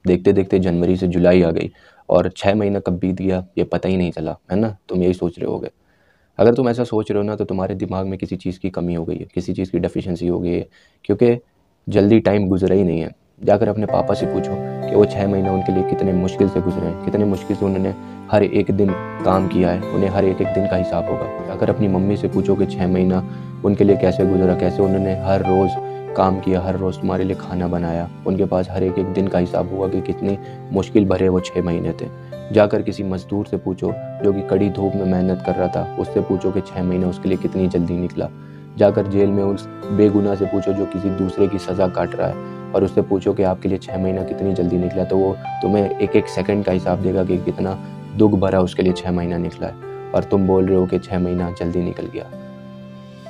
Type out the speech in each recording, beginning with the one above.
देखते देखते जनवरी से जुलाई आ गई और 6 महीना कब बीत गया ये पता ही नहीं चला, है ना। तुम यही सोच रहे होगे। अगर तुम ऐसा सोच रहे हो ना तो तुम्हारे दिमाग में किसी चीज़ की कमी हो गई है, किसी चीज़ की डेफिशिएंसी हो गई है, क्योंकि जल्दी टाइम गुजरा ही नहीं है। जाकर अपने पापा से पूछो कि वो 6 महीने उनके लिए कितने मुश्किल से गुजरे हैं, कितने मुश्किल से उन्होंने हर एक दिन काम किया है, उन्हें हर एक एक दिन का हिसाब होगा। जाकर अपनी मम्मी से पूछो कि 6 महीना उनके लिए कैसे गुजरा, कैसे उन्होंने हर रोज़ काम किया, हर रोज़ तुम्हारे लिए खाना बनाया। उनके पास हर एक एक दिन का हिसाब होगा कि कितनी मुश्किल भरे वो 6 महीने थे। जाकर किसी मज़दूर से पूछो जो कि कड़ी धूप में मेहनत कर रहा था, उससे पूछो कि 6 महीने उसके लिए कितनी जल्दी निकला। जाकर जेल में उस बेगुनाह से पूछो जो किसी दूसरे की सज़ा काट रहा है और उससे पूछो कि आपके लिए 6 महीना कितनी जल्दी निकला, तो वो तुम्हें एक एक सेकंड का हिसाब देगा कि कितना दुख भरा उसके लिए 6 महीना निकला है। और तुम बोल रहे हो कि 6 महीना जल्दी निकल गया।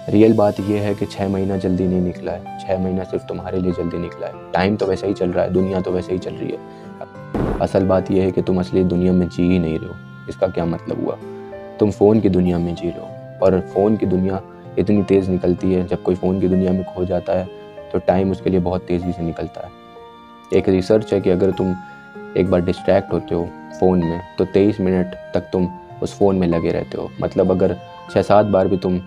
रियल बात यह है कि 6 महीना जल्दी नहीं निकला है, 6 महीना सिर्फ तुम्हारे लिए जल्दी निकला है। टाइम तो वैसे ही चल रहा है, दुनिया तो वैसे ही चल रही है। असल बात यह है कि तुम असली दुनिया में जी ही नहीं रहे हो। इसका क्या मतलब हुआ? तुम फ़ोन की दुनिया में जी रहे हो और फ़ोन की दुनिया इतनी तेज़ निकलती है। जब कोई फ़ोन की दुनिया में खो जाता है तो टाइम उसके लिए बहुत तेज़ी से निकलता है। एक रिसर्च है कि अगर तुम एक बार डिस्ट्रैक्ट होते हो फ़ोन में तो 23 मिनट तक तुम उस फ़ोन में लगे रहते हो। मतलब अगर 6-7 बार भी तुम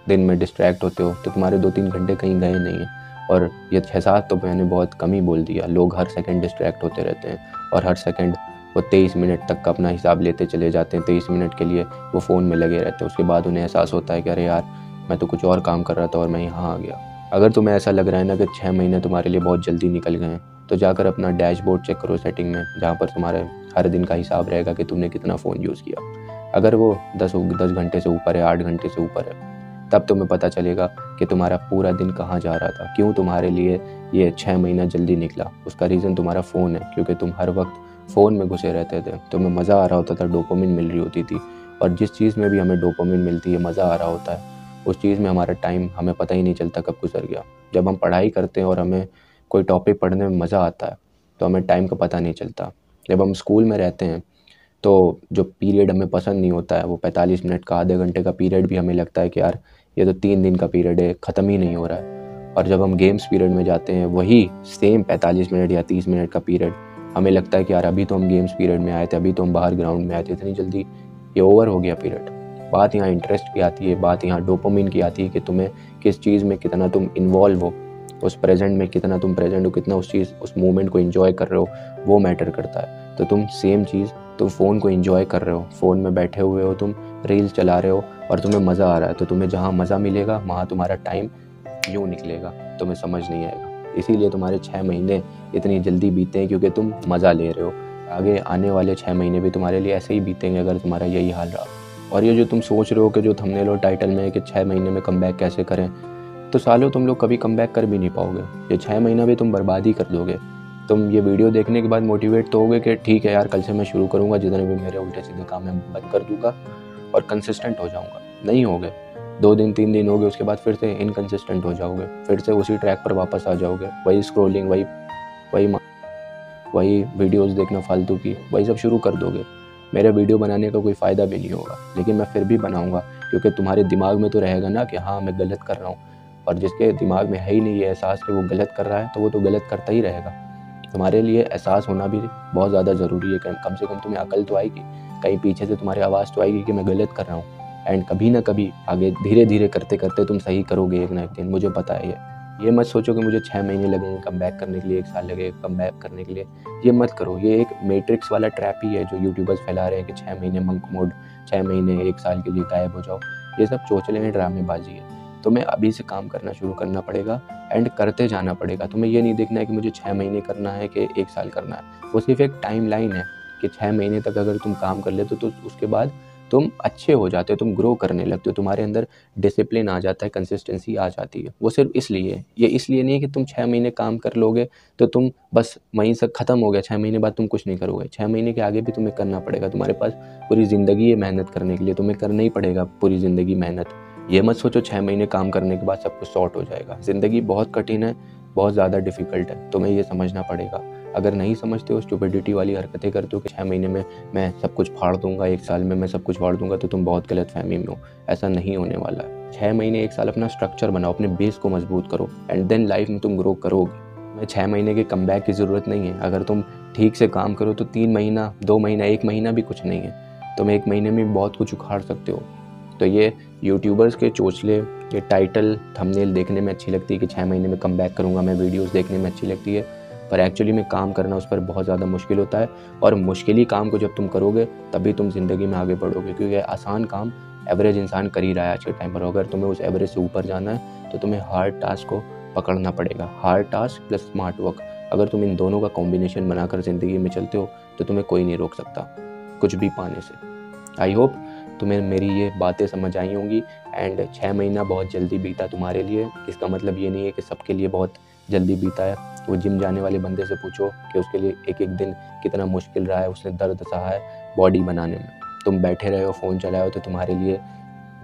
दिन में डिस्ट्रैक्ट होते हो तो तुम्हारे 2-3 घंटे कहीं गए नहीं हैं। और ये 6-7 तो मैंने बहुत कम ही बोल दिया। लोग हर सेकंड डिस्ट्रैक्ट होते रहते हैं और हर सेकंड वो 23 मिनट तक का अपना हिसाब लेते चले जाते हैं। 23 मिनट के लिए वो फ़ोन में लगे रहते हैं। उसके बाद उन्हें एहसास होता है कि अरे यार, मैं तो कुछ और काम कर रहा था और मैं यहाँ आ गया। अगर तुम्हें ऐसा लग रहा है ना कि 6 महीने तुम्हारे लिए बहुत जल्दी निकल गए हैं, तो जाकर अपना डैशबोर्ड चेक करो सेटिंग में, जहाँ पर तुम्हारे हर दिन का हिसाब रहेगा कि तुमने कितना फ़ोन यूज़ किया। अगर वो 10 घंटे से ऊपर है, 8 घंटे से ऊपर है, तब तुम्हें पता चलेगा कि तुम्हारा पूरा दिन कहाँ जा रहा था, क्यों तुम्हारे लिए ये 6 महीना जल्दी निकला। उसका रीज़न तुम्हारा फ़ोन है, क्योंकि तुम हर वक्त फ़ोन में घुसे रहते थे। तुम्हें मज़ा आ रहा होता था, डोपामिन मिल रही होती थी। और जिस चीज़ में भी हमें डोपामिन मिलती है, मज़ा आ रहा होता है, उस चीज़ में हमारा टाइम हमें पता ही नहीं चलता कब गुजर गया। जब हम पढ़ाई करते हैं और हमें कोई टॉपिक पढ़ने में मज़ा आता है तो हमें टाइम का पता नहीं चलता। जब हम स्कूल में रहते हैं तो जो पीरियड हमें पसंद नहीं होता है, वो 45 मिनट का, आधे घंटे का पीरियड भी हमें लगता है कि यार ये तो 3 दिन का पीरियड है, ख़त्म ही नहीं हो रहा है। और जब हम गेम्स पीरियड में जाते हैं, वही सेम 45 मिनट या 30 मिनट का पीरियड हमें लगता है कि यार अभी तो हम गेम्स पीरियड में आए थे, अभी तो हम बाहर ग्राउंड में आए थे, इतनी जल्दी ये ओवर हो गया पीरियड। बात यहाँ इंटरेस्ट की आती है, बात यहाँ डोपामिन की आती है कि तुम्हें किस चीज़ में कितना तुम इन्वॉल्व हो, उस प्रेजेंट में कितना तुम प्रेजेंट हो, कितना उस मोमेंट को एंजॉय कर रहे हो, वो मैटर करता है। तो तुम सेम चीज़, तुम फ़ोन को एंजॉय कर रहे हो, फ़ोन में बैठे हुए हो, तुम रील्स चला रहे हो और तुम्हें मज़ा आ रहा है, तो तुम्हें जहाँ मज़ा मिलेगा वहाँ तुम्हारा टाइम यूँ निकलेगा, तुम्हें समझ नहीं आएगा। इसीलिए तुम्हारे 6 महीने इतनी जल्दी बीते हैं, क्योंकि तुम मज़ा ले रहे हो। आगे आने वाले 6 महीने भी तुम्हारे लिए ऐसे ही बीतेंगे अगर तुम्हारा यही हाल रहा। और ये जो तुम सोच रहे हो कि जो थंबनेल और टाइटल में है कि 6 महीने में कमबैक कैसे करें, तो सालों तुम लोग कभी कमबैक कर भी नहीं पाओगे। ये 6 महीना भी तुम बर्बाद ही कर दोगे। तुम ये वीडियो देखने के बाद मोटिवेट तो होगे कि ठीक है यार, कल से मैं शुरू करूँगा, जितने भी मेरे उल्टे सीधे काम है बंद कर दूँगा और कंसिस्टेंट हो जाऊँगा। नहीं होगे, 2 दिन 3 दिन हो गए, उसके बाद फिर से इनकंसिस्टेंट हो जाओगे, फिर से उसी ट्रैक पर वापस आ जाओगे। वही स्क्रॉलिंग, वही वही वीडियोज़ देखना फालतू की, वही सब शुरू कर दोगे। मेरे वीडियो बनाने का कोई फ़ायदा भी नहीं होगा, लेकिन मैं फिर भी बनाऊँगा, क्योंकि तुम्हारे दिमाग में तो रहेगा ना कि हाँ, मैं गलत कर रहा हूँ। और जिसके दिमाग में है ही नहीं ये एहसास कि वो गलत कर रहा है, तो वो तो गलत करता ही रहेगा। तुम्हारे लिए एहसास होना भी बहुत ज़्यादा ज़रूरी है। कम से कम तुम्हें अकल तो आएगी, कहीं पीछे से तुम्हारी आवाज़ तो आएगी कि मैं गलत कर रहा हूँ। एंड कभी ना कभी आगे धीरे धीरे करते करते तुम सही करोगे एक ना एक दिन, मुझे पता है ये मत सोचो कि मुझे 6 महीने लगेंगे कम बैक करने के लिए, 1 साल लगेगा कम बैक करने के लिए। ये मत करो। ये एक मैट्रिक्स वाला ट्रैप ही है जो यूट्यूबर्स फैला रहे हैं कि 6 महीने मंक मोड, 6 महीने 1 साल के लिए गायब हो जाओ। ये सब चोचले हैं, ड्रामेबाजी है। तुम्हें अभी से काम करना शुरू करना पड़ेगा एंड करते जाना पड़ेगा। तुम्हें ये नहीं देखना है कि मुझे 6 महीने करना है कि 1 साल करना है। वो सिर्फ एक टाइम लाइन है कि 6 महीने तक अगर तुम काम कर लेते हो तो उसके बाद तुम अच्छे हो जाते हो, तुम ग्रो करने लगते हो, तुम्हारे अंदर डिसिप्लिन आ जाता है, कंसिस्टेंसी आ जाती है। वो सिर्फ इसलिए है, ये इसलिए नहीं है कि तुम 6 महीने काम कर लोगे तो तुम बस वहीं से ख़त्म हो गया, 6 महीने बाद तुम कुछ नहीं करोगे। 6 महीने के आगे भी तुम्हें करना पड़ेगा। तुम्हारे पास पूरी ज़िंदगी है मेहनत करने के लिए, तुम्हें करना ही पड़ेगा पूरी ज़िंदगी मेहनत। ये मत सोचो 6 महीने काम करने के बाद सब कुछ सॉर्ट हो जाएगा। ज़िंदगी बहुत कठिन है, बहुत ज़्यादा डिफ़िकल्ट है, तुम्हें ये समझना पड़ेगा। अगर नहीं समझते हो, स्टुपिडिटी वाली हरकतें करते हो कि 6 महीने में मैं सब कुछ फाड़ दूंगा, 1 साल में मैं सब कुछ फाड़ दूंगा, तो तुम बहुत गलतफहमी में हो। ऐसा नहीं होने वाला है। 6 महीने 1 साल अपना स्ट्रक्चर बनाओ, अपने बेस को मजबूत करो एंड देन लाइफ में तुम ग्रो करोगे। मैं 6 महीने के कमबैक की ज़रूरत नहीं है। अगर तुम ठीक से काम करो तो 3 महीना, 2 महीना, 1 महीना भी कुछ नहीं है। तुम 1 महीने में बहुत कुछ उखाड़ सकते हो। तो ये यूट्यूबर्स के चोचले, ये टाइटल थंबनेल देखने में अच्छी लगती है कि 6 महीने में कमबैक करूँगा, मैं वीडियोस देखने में अच्छी लगती है, पर एक्चुअली में काम करना उस पर बहुत ज़्यादा मुश्किल होता है। और मुश्किल काम को जब तुम करोगे तभी तुम ज़िंदगी में आगे बढ़ोगे, क्योंकि आसान काम एवरेज इंसान कर ही रहा है आज के टाइम पर। अगर तुम्हें उस एवरेज से ऊपर जाना है तो तुम्हें हार्ड टास्क को पकड़ना पड़ेगा। Hard task plus smart work, अगर तुम इन दोनों का कॉम्बिनेशन बनाकर ज़िंदगी में चलते हो तो तुम्हें कोई नहीं रोक सकता कुछ भी पाने से। आई होप तुम्हें मेरी ये बातें समझ आई होंगी। एंड 6 महीना बहुत जल्दी बीता तुम्हारे लिए। इसका मतलब ये नहीं है कि सबके लिए बहुत जल्दी बीता है। वो जिम जाने वाले बंदे से पूछो कि उसके लिए एक एक दिन कितना मुश्किल रहा है, उसने दर्द सहा है बॉडी बनाने में। तुम बैठे रहे हो, फ़ोन चलाए हो, तो तुम्हारे लिए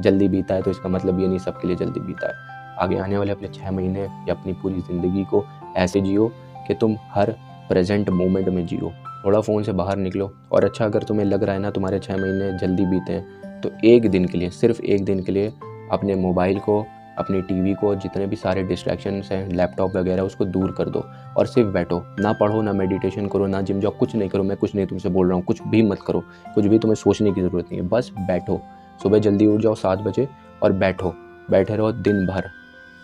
जल्दी बीता है, तो इसका मतलब ये नहीं सबके लिए जल्दी बीता है। आगे आने वाले अपने 6 महीने या अपनी पूरी ज़िंदगी को ऐसे जियो कि तुम हर प्रेजेंट मोमेंट में जियो। थोड़ा फ़ोन से बाहर निकलो। और अच्छा, अगर तुम्हें लग रहा है ना तुम्हारे 6 महीने जल्दी बीते हैं, तो एक दिन के लिए, सिर्फ एक दिन के लिए अपने मोबाइल को, अपनी टीवी को, जितने भी सारे डिस्ट्रैक्शंस हैं, लैपटॉप वगैरह, उसको दूर कर दो और सिर्फ बैठो। ना पढ़ो, ना मेडिटेशन करो, ना जिम जाओ, कुछ नहीं करो। मैं कुछ नहीं तुमसे बोल रहा हूँ, कुछ भी मत करो, कुछ भी तुम्हें सोचने की ज़रूरत नहीं है। बस बैठो, सुबह जल्दी उठ जाओ 7 बजे और बैठो, बैठे रहो दिन भर।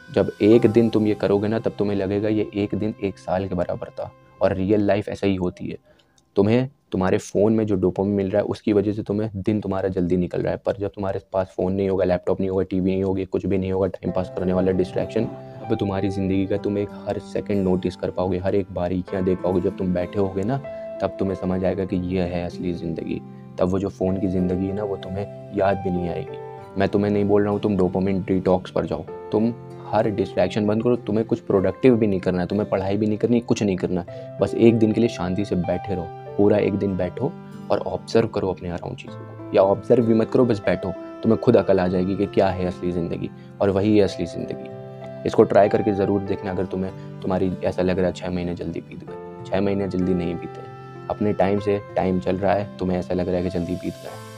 जब एक दिन तुम ये करोगे ना, तब तुम्हें लगेगा ये एक दिन 1 साल के बराबर था। और रियल लाइफ ऐसा ही होती है। तुम्हें तुम्हारे फ़ोन में जो डोपामिन मिल रहा है उसकी वजह से तुम्हें दिन तुम्हारा जल्दी निकल रहा है। पर जब तुम्हारे पास फ़ोन नहीं होगा, लैपटॉप नहीं होगा, टीवी नहीं होगी, कुछ भी नहीं होगा टाइम पास करने वाला डिस्ट्रैक्शन, अब तुम्हारी ज़िंदगी का तुम एक हर सेकंड नोटिस कर पाओगे, हर एक बारीकियाँ देख पाओगे। जब तुम बैठे होगे ना, तब तुम्हें समझ आएगा कि ये है असली ज़िंदगी। तब वो जो फ़ोन की ज़िंदगी है ना, वो तुम्हें याद भी नहीं आएगी। मैं तुम्हें नहीं बोल रहा हूँ तुम डोपामिन डिटॉक्स पर जाओ, तुम हर डिस्ट्रैक्शन बंद करो। तुम्हें कुछ प्रोडक्टिव भी नहीं करना है, तुम्हें पढ़ाई भी नहीं करनी, कुछ नहीं करना है। बस एक दिन के लिए शांति से बैठे रहो, पूरा एक दिन बैठो और ऑब्जर्व करो अपने अराउंड चीज़ों को। या ऑब्जर्व भी मत करो, बस बैठो, तुम्हें खुद अकल आ जाएगी कि क्या है असली ज़िंदगी, और वही है असली ज़िंदगी। इसको ट्राई करके ज़रूर देखना। अगर तुम्हारी ऐसा लग रहा है 6 महीने जल्दी बीत गए, 6 महीने जल्दी नहीं बीते। अपने टाइम से टाइम चल रहा है, तुम्हें ऐसा लग रहा है कि जल्दी बीत गए।